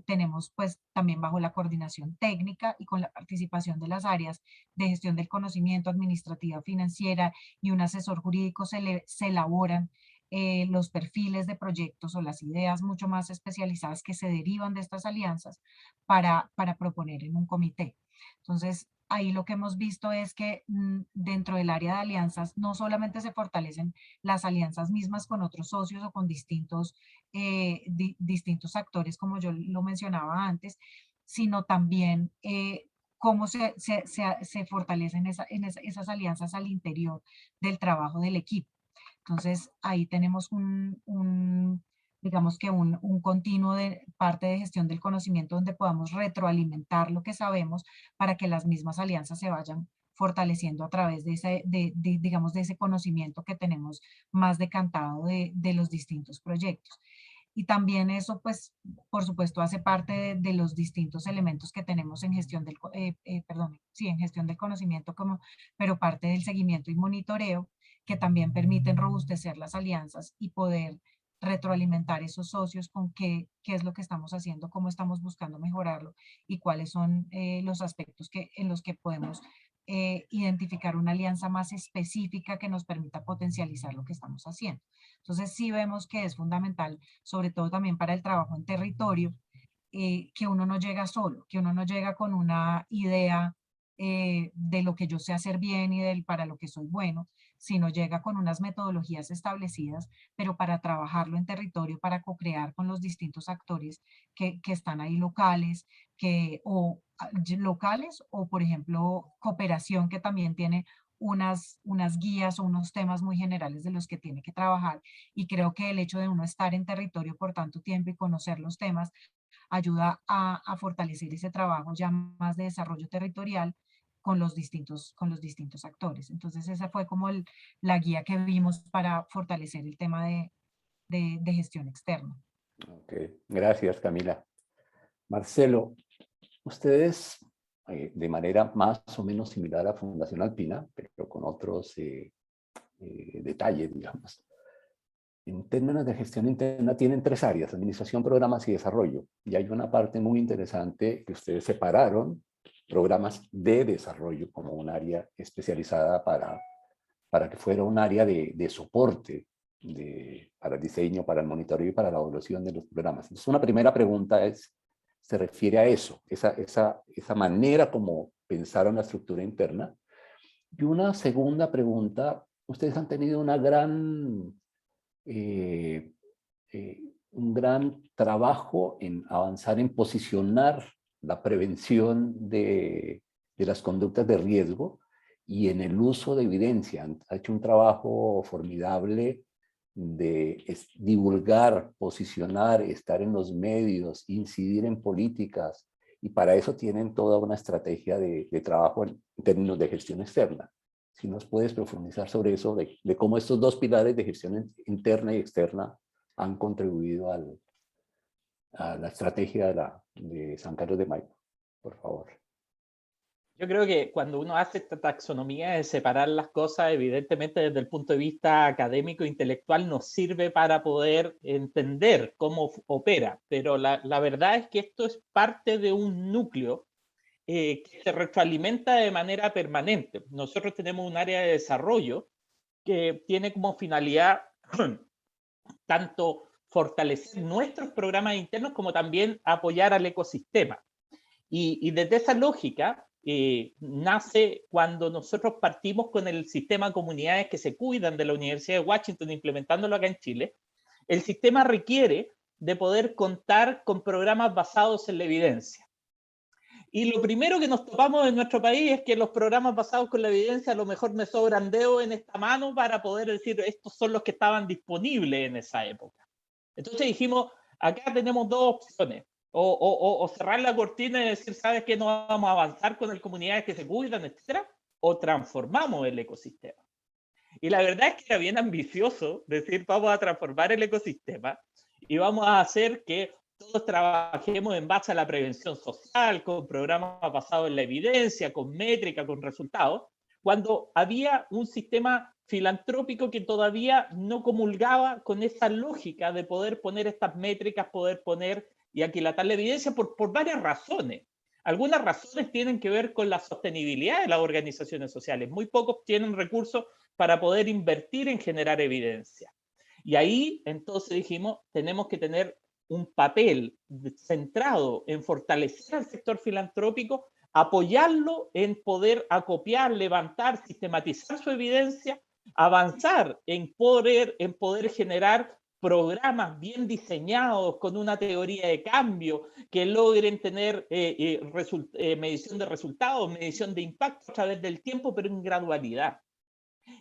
tenemos pues también bajo la coordinación técnica y con la participación de las áreas de gestión del conocimiento, administrativa, financiera y un asesor jurídico se elaboran los perfiles de proyectos o las ideas mucho más especializadas que se derivan de estas alianzas para proponer en un comité. Entonces, ahí lo que hemos visto es que dentro del área de alianzas no solamente se fortalecen las alianzas mismas con otros socios o con distintos actores, como yo lo mencionaba antes, sino también cómo se fortalecen esas alianzas al interior del trabajo del equipo. Entonces, ahí tenemos digamos que un continuo de parte de gestión del conocimiento donde podamos retroalimentar lo que sabemos para que las mismas alianzas se vayan fortaleciendo a través digamos, de ese conocimiento que tenemos más decantado de los distintos proyectos. Y también eso, pues, por supuesto, hace parte de los distintos elementos que tenemos en gestión en gestión del conocimiento, pero parte del seguimiento y monitoreo, que también permiten robustecer las alianzas y poder retroalimentar esos socios con qué es lo que estamos haciendo, cómo estamos buscando mejorarlo y cuáles son los aspectos en los que podemos identificar una alianza más específica que nos permita potencializar lo que estamos haciendo. Entonces sí vemos que es fundamental, sobre todo también para el trabajo en territorio, que uno no llega solo, que uno no llega con una idea de lo que yo sé hacer bien y para lo que soy bueno, sino llega con unas metodologías establecidas, pero para trabajarlo en territorio, para co-crear con los distintos actores que están ahí locales, locales o, por ejemplo, cooperación, que también tiene unas guías o unos temas muy generales de los que tiene que trabajar. Y creo que el hecho de uno estar en territorio por tanto tiempo y conocer los temas ayuda a fortalecer ese trabajo ya más de desarrollo territorial con los distintos actores. Entonces esa fue como la guía que vimos para fortalecer el tema de gestión externa. Ok, gracias Camila. Marcelo, ustedes de manera más o menos similar a Fundación Alpina, pero con otros detalles, digamos. En términos de gestión interna tienen 3 áreas, administración, programas y desarrollo. Y hay una parte muy interesante que ustedes separaron, programas de desarrollo como un área especializada para que fuera un área de soporte para el diseño, para el monitoreo y para la evaluación de los programas. Entonces, una primera pregunta se refiere a eso, esa manera como pensaron la estructura interna. Y una segunda pregunta, ustedes han tenido un gran trabajo en avanzar en posicionar la prevención de las conductas de riesgo y en el uso de evidencia. Ha hecho un trabajo formidable de divulgar, posicionar, estar en los medios, incidir en políticas, y para eso tienen toda una estrategia de trabajo en términos de gestión externa. Si nos puedes profundizar sobre eso, de cómo estos 2 pilares de gestión interna y externa han contribuido a la estrategia de San Carlos de Maipo, por favor. Yo creo que cuando uno hace esta taxonomía de separar las cosas, evidentemente desde el punto de vista académico e intelectual nos sirve para poder entender cómo opera, pero la verdad es que esto es parte de un núcleo que se retroalimenta de manera permanente. Nosotros tenemos un área de desarrollo que tiene como finalidad tanto fortalecer nuestros programas internos como también apoyar al ecosistema. Y desde esa lógica nace cuando nosotros partimos con el sistema de comunidades que se cuidan de la Universidad de Washington, implementándolo acá en Chile. El sistema requiere de poder contar con programas basados en la evidencia. Y lo primero que nos topamos en nuestro país es que los programas basados con la evidencia a lo mejor me sobran dedos en esta mano para poder decir estos son los que estaban disponibles en esa época. Entonces dijimos, acá tenemos 2 opciones. O cerrar la cortina y decir, ¿sabes qué? No vamos a avanzar con las comunidades que se cuidan, etcétera, o transformamos el ecosistema. Y la verdad es que era bien ambicioso decir, vamos a transformar el ecosistema y vamos a hacer que todos trabajemos en base a la prevención social, con programas basados en la evidencia, con métrica, con resultados, cuando había un sistema filantrópico que todavía no comulgaba con esa lógica de poder poner estas métricas, poder poner y aquilatar la evidencia por varias razones. Algunas razones tienen que ver con la sostenibilidad de las organizaciones sociales. Muy pocos tienen recursos para poder invertir en generar evidencia. Y ahí entonces dijimos, tenemos que tener un papel centrado en fortalecer al sector filantrópico, apoyarlo en poder acopiar, levantar, sistematizar su evidencia, avanzar en poder generar programas bien diseñados con una teoría de cambio que logren tener medición de resultados, medición de impacto a través del tiempo, pero en gradualidad.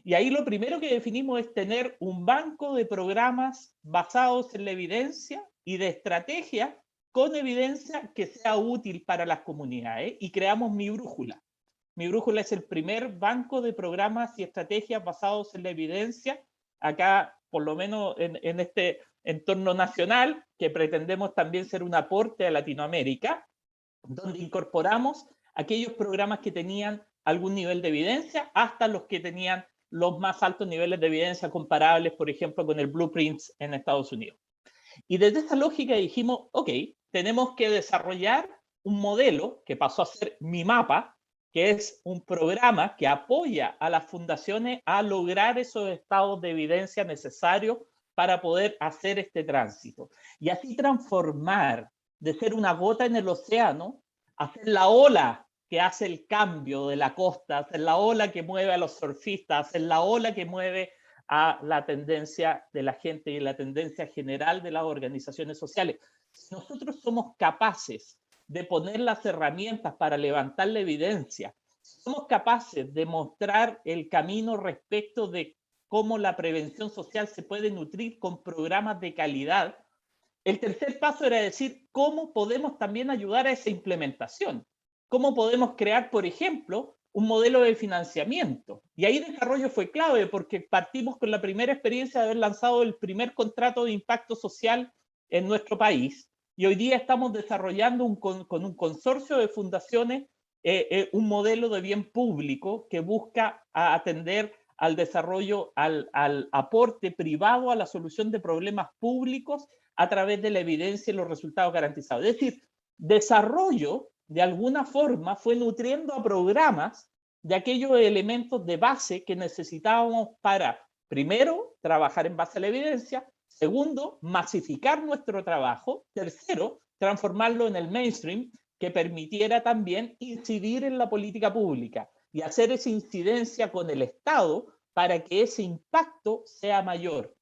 Y ahí lo primero que definimos es tener un banco de programas basados en la evidencia y de estrategia con evidencia que sea útil para las comunidades, y creamos Mi Brújula. Mi Brújula es el primer banco de programas y estrategias basados en la evidencia, acá por lo menos en este entorno nacional, que pretendemos también ser un aporte a Latinoamérica, donde incorporamos aquellos programas que tenían algún nivel de evidencia hasta los que tenían los más altos niveles de evidencia comparables, por ejemplo, con el Blueprints en Estados Unidos. Y desde esa lógica dijimos, ok, tenemos que desarrollar un modelo que pasó a ser Mi Mapa, que es un programa que apoya a las fundaciones a lograr esos estados de evidencia necesarios para poder hacer este tránsito. Y así transformar de ser una gota en el océano a ser la ola que hace el cambio de la costa, a ser la ola que mueve a los surfistas, a ser la ola que mueve a la tendencia de la gente y la tendencia general de las organizaciones sociales. Si nosotros somos capaces de poner las herramientas para levantar la evidencia, si somos capaces de mostrar el camino respecto de cómo la prevención social se puede nutrir con programas de calidad, el tercer paso era decir cómo podemos también ayudar a esa implementación. ¿Cómo podemos crear, por ejemplo, un modelo de financiamiento? Y ahí desarrollo fue clave porque partimos con la primera experiencia de haber lanzado el primer contrato de impacto social en nuestro país. Y hoy día estamos desarrollando con un consorcio de fundaciones un modelo de bien público que busca atender al desarrollo, al aporte privado a la solución de problemas públicos a través de la evidencia y los resultados garantizados. Es decir, desarrollo de alguna forma fue nutriendo a programas de aquellos elementos de base que necesitábamos para, primero, trabajar en base a la evidencia, segundo, masificar nuestro trabajo, tercero, transformarlo en el mainstream que permitiera también incidir en la política pública y hacer esa incidencia con el Estado para que ese impacto sea mayor.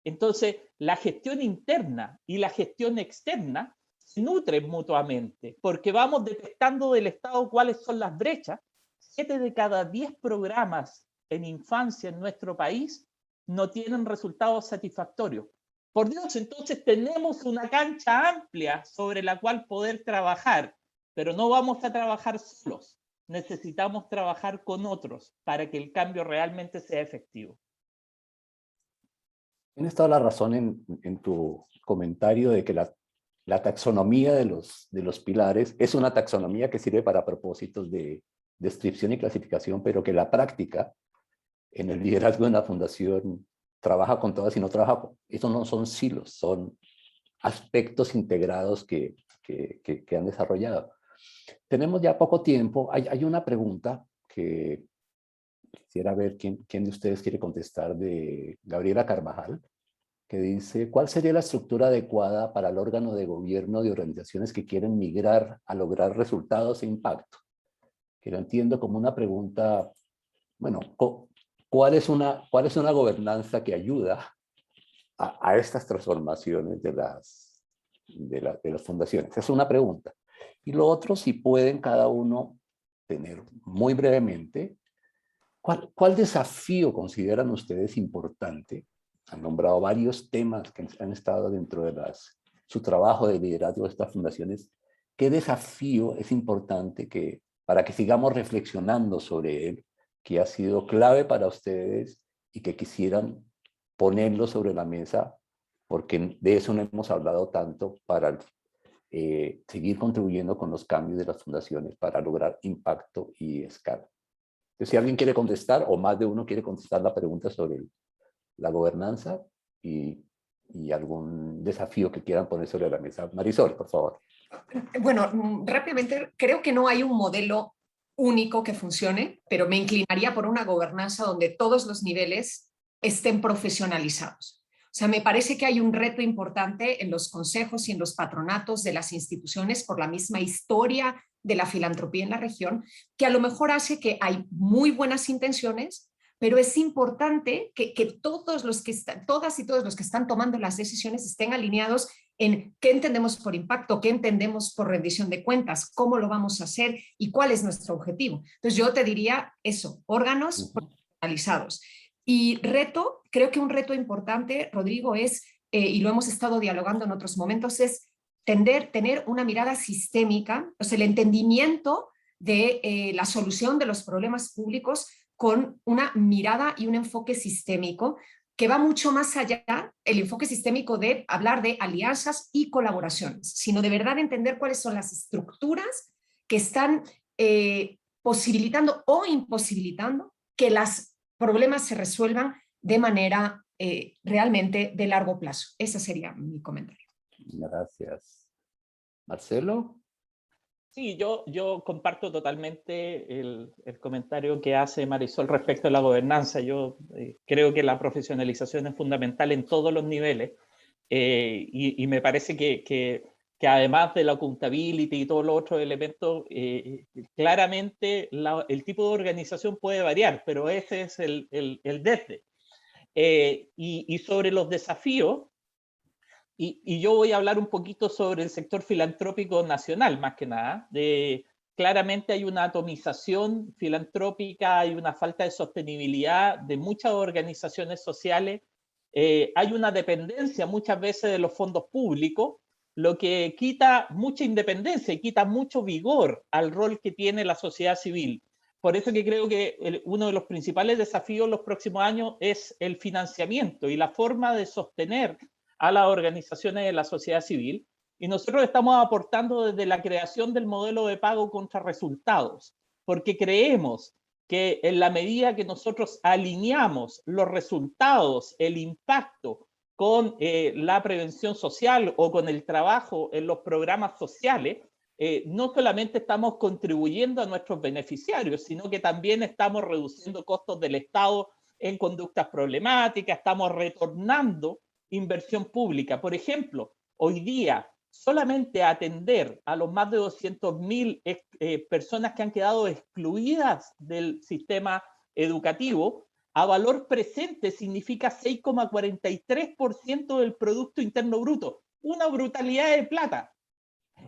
Entonces, la gestión interna y la gestión externa se nutren mutuamente, porque vamos detectando del Estado cuáles son las brechas. 7 de cada 10 programas en infancia en nuestro país no tienen resultados satisfactorios. Por Dios, entonces tenemos una cancha amplia sobre la cual poder trabajar, pero no vamos a trabajar solos. Necesitamos trabajar con otros para que el cambio realmente sea efectivo. Tienes toda la razón en tu comentario de que la taxonomía de los pilares es una taxonomía que sirve para propósitos de descripción y clasificación, pero que la práctica en el liderazgo de una fundación trabaja con todas y no trabaja con... Eso no son silos, son aspectos integrados que han desarrollado. Tenemos ya poco tiempo. Hay una pregunta que quisiera ver quién de ustedes quiere contestar, de Gabriela Carvajal, que dice: ¿cuál sería la estructura adecuada para el órgano de gobierno de organizaciones que quieren migrar a lograr resultados e impacto? Que lo entiendo como una pregunta, bueno, ¿cuál es una gobernanza que ayuda a estas transformaciones de las fundaciones? Es una pregunta. Y lo otro, si pueden cada uno tener muy brevemente, ¿cuál desafío consideran ustedes importante? Han nombrado varios temas que han estado dentro de su trabajo de liderazgo de estas fundaciones. ¿Qué desafío es importante para que sigamos reflexionando sobre él, que ha sido clave para ustedes y que quisieran ponerlo sobre la mesa, porque de eso no hemos hablado tanto, para seguir contribuyendo con los cambios de las fundaciones para lograr impacto y escala? Entonces, si alguien quiere contestar, o más de uno quiere contestar la pregunta sobre la gobernanza y algún desafío que quieran poner sobre la mesa. Marisol, por favor. Bueno, rápidamente, creo que no hay un modelo único que funcione, pero me inclinaría por una gobernanza donde todos los niveles estén profesionalizados. O sea, me parece que hay un reto importante en los consejos y en los patronatos de las instituciones por la misma historia de la filantropía en la región, que a lo mejor hace que hay muy buenas intenciones, pero es importante que todos los que están, todas y todos los que están tomando las decisiones estén alineados en qué entendemos por impacto, qué entendemos por rendición de cuentas, cómo lo vamos a hacer y cuál es nuestro objetivo. Entonces yo te diría eso, órganos profesionalizados. Y reto, creo que un reto importante, Rodrigo, es, y lo hemos estado dialogando en otros momentos, es tener una mirada sistémica, o sea, el entendimiento de la solución de los problemas públicos con una mirada y un enfoque sistémico que va mucho más allá, el enfoque sistémico de hablar de alianzas y colaboraciones, sino de verdad entender cuáles son las estructuras que están posibilitando o imposibilitando que los problemas se resuelvan de manera realmente de largo plazo. Ese sería mi comentario. Gracias. Marcelo. Sí, yo comparto totalmente el comentario que hace Marisol respecto a la gobernanza. Yo creo que la profesionalización es fundamental en todos los niveles y me parece que además de la accountability y todos los otros elementos, claramente el tipo de organización puede variar, pero ese es el desde. Y sobre los desafíos, y yo voy a hablar un poquito sobre el sector filantrópico nacional, más que nada. Claramente hay una atomización filantrópica, hay una falta de sostenibilidad de muchas organizaciones sociales, hay una dependencia muchas veces de los fondos públicos, lo que quita mucha independencia y quita mucho vigor al rol que tiene la sociedad civil. Por eso que creo que uno de los principales desafíos en los próximos años es el financiamiento y la forma de sostener a las organizaciones de la sociedad civil, y nosotros estamos aportando desde la creación del modelo de pago contra resultados, porque creemos que en la medida que nosotros alineamos los resultados, el impacto con la prevención social o con el trabajo en los programas sociales, no solamente estamos contribuyendo a nuestros beneficiarios, sino que también estamos reduciendo costos del Estado en conductas problemáticas, estamos retornando inversión pública. Por ejemplo, hoy día solamente atender a los más de 200.000 personas que han quedado excluidas del sistema educativo, a valor presente significa 6,43% del Producto Interno Bruto. Una brutalidad de plata.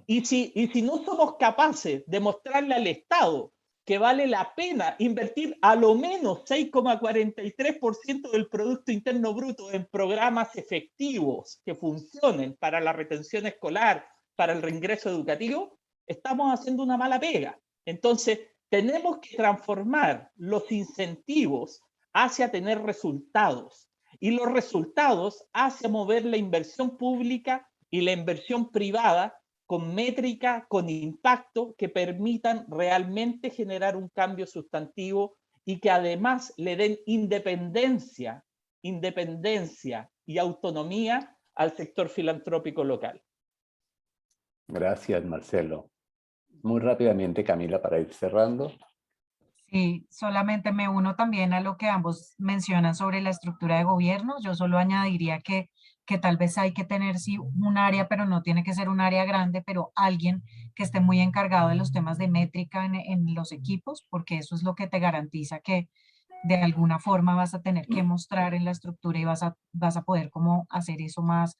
Y si no somos capaces de mostrarle al Estado que vale la pena invertir a lo menos 6,43% del Producto Interno Bruto en programas efectivos que funcionen para la retención escolar, para el reingreso educativo, estamos haciendo una mala pega. Entonces, tenemos que transformar los incentivos hacia tener resultados y los resultados hacia mover la inversión pública y la inversión privada con métrica, con impacto, que permitan realmente generar un cambio sustantivo y que además le den independencia y autonomía al sector filantrópico local. Gracias, Marcelo. Muy rápidamente, Camila, para ir cerrando. Sí, solamente me uno también a lo que ambos mencionan sobre la estructura de gobierno. Yo solo añadiría que tal vez hay que tener sí un área, pero no tiene que ser un área grande, pero alguien que esté muy encargado de los temas de métrica en los equipos, porque eso es lo que te garantiza que de alguna forma vas a tener que mostrar en la estructura y vas a poder como hacer eso más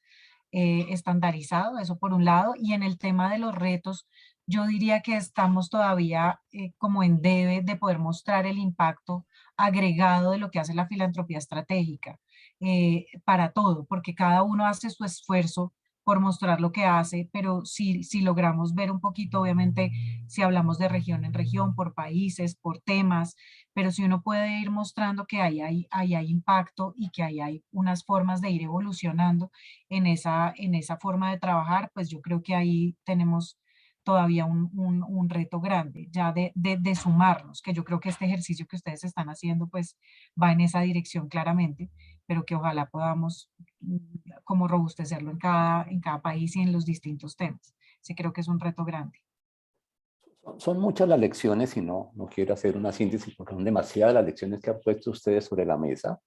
estandarizado, eso por un lado. Y en el tema de los retos, yo diría que estamos todavía como en debe de poder mostrar el impacto agregado de lo que hace la filantropía estratégica para todo, porque cada uno hace su esfuerzo por mostrar lo que hace, pero si logramos ver un poquito, obviamente, si hablamos de región en región, por países, por temas, pero si uno puede ir mostrando que ahí hay impacto y que ahí hay unas formas de ir evolucionando en esa forma de trabajar, pues yo creo que ahí tenemos todavía un reto grande, ya de sumarnos, que yo creo que este ejercicio que ustedes están haciendo, pues va en esa dirección claramente, pero que ojalá podamos como robustecerlo en cada país y en los distintos temas. Sí, creo que es un reto grande. Son muchas las lecciones y no quiero hacer una síntesis porque son demasiadas las lecciones que han puesto ustedes sobre la mesa.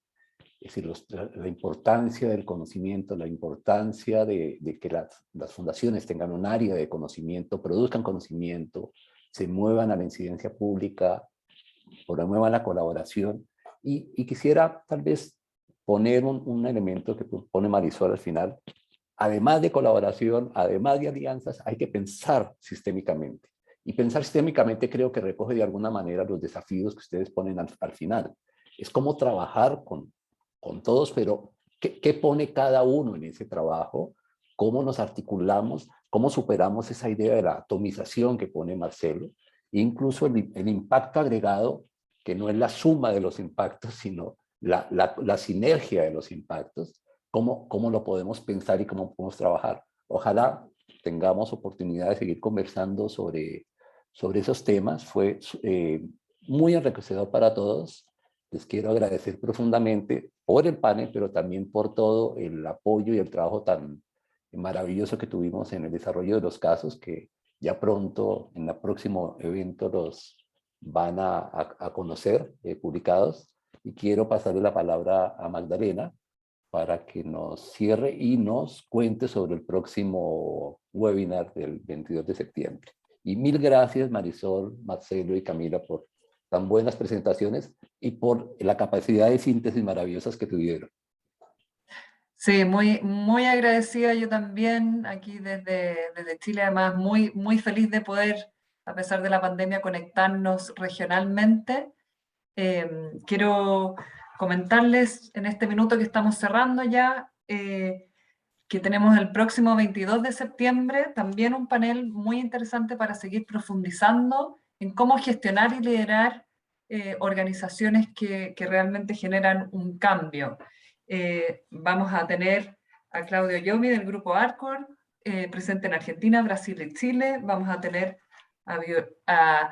Es decir, la importancia del conocimiento, la importancia de que las fundaciones tengan un área de conocimiento, produzcan conocimiento, se muevan a la incidencia pública, promuevan la colaboración. Y quisiera tal vez poner un elemento que pone Marisol al final. Además de colaboración, además de alianzas, hay que pensar sistémicamente. Y pensar sistémicamente creo que recoge de alguna manera los desafíos que ustedes ponen al final. Es cómo trabajar con todos, pero ¿qué pone cada uno en ese trabajo? ¿Cómo nos articulamos? ¿Cómo superamos esa idea de la atomización que pone Marcelo? E incluso el impacto agregado, que no es la suma de los impactos, sino la sinergia de los impactos. ¿Cómo lo podemos pensar y cómo podemos trabajar? Ojalá tengamos oportunidad de seguir conversando sobre esos temas. Fue muy enriquecedor para todos. Les quiero agradecer profundamente por el panel, pero también por todo el apoyo y el trabajo tan maravilloso que tuvimos en el desarrollo de los casos, que Ya pronto, en el próximo evento, los van a conocer publicados. Y quiero pasarle la palabra a Magdalena para que nos cierre y nos cuente sobre el próximo webinar del 22 de septiembre. Y mil gracias, Marisol, Marcelo y Camila, por tan buenas presentaciones y por la capacidad de síntesis maravillosas que tuvieron. Sí, muy agradecida yo también aquí desde Chile, además muy feliz de poder, a pesar de la pandemia, conectarnos regionalmente. Quiero comentarles en este minuto que estamos cerrando ya, que tenemos el próximo 22 de septiembre también un panel muy interesante para seguir profundizando en cómo gestionar y liderar organizaciones que realmente generan un cambio. Vamos a tener a Claudio Yomi del grupo Arcor, presente en Argentina, Brasil y Chile. Vamos a tener a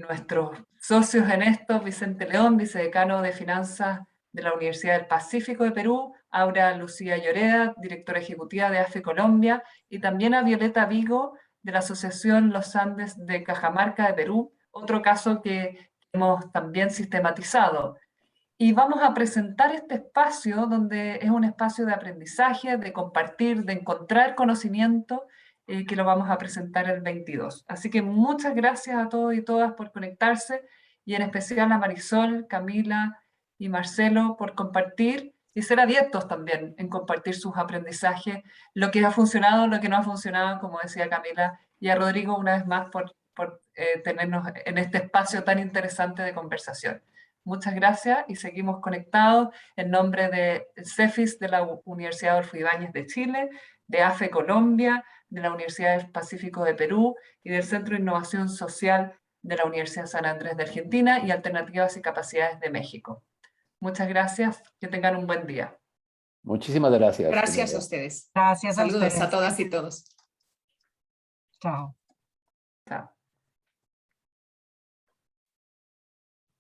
nuestros socios en esto, Vicente León, vicedecano de Finanzas de la Universidad del Pacífico de Perú, Aura Lucía Lloreda, directora ejecutiva de AFE Colombia, y también a Violeta Vigo, de la Asociación Los Andes de Cajamarca de Perú, otro caso que hemos también sistematizado. Y vamos a presentar este espacio donde es un espacio de aprendizaje, de compartir, de encontrar conocimiento, que lo vamos a presentar el 22. Así que muchas gracias a todos y todas por conectarse y en especial a Marisol, Camila y Marcelo por compartir y ser abiertos también en compartir sus aprendizajes, lo que ha funcionado, lo que no ha funcionado, como decía Camila, y a Rodrigo una vez más por tenernos en este espacio tan interesante de conversación. Muchas gracias y seguimos conectados en nombre de CEFIS de la Universidad Adolfo Ibáñez de Chile, de AFE Colombia, de la Universidad del Pacífico de Perú y del Centro de Innovación Social de la Universidad San Andrés de Argentina y Alternativas y Capacidades de México. Muchas gracias, que tengan un buen día. Muchísimas gracias. Gracias a ustedes. Gracias a Saludos ustedes. a todas y todos. Chao. Chao.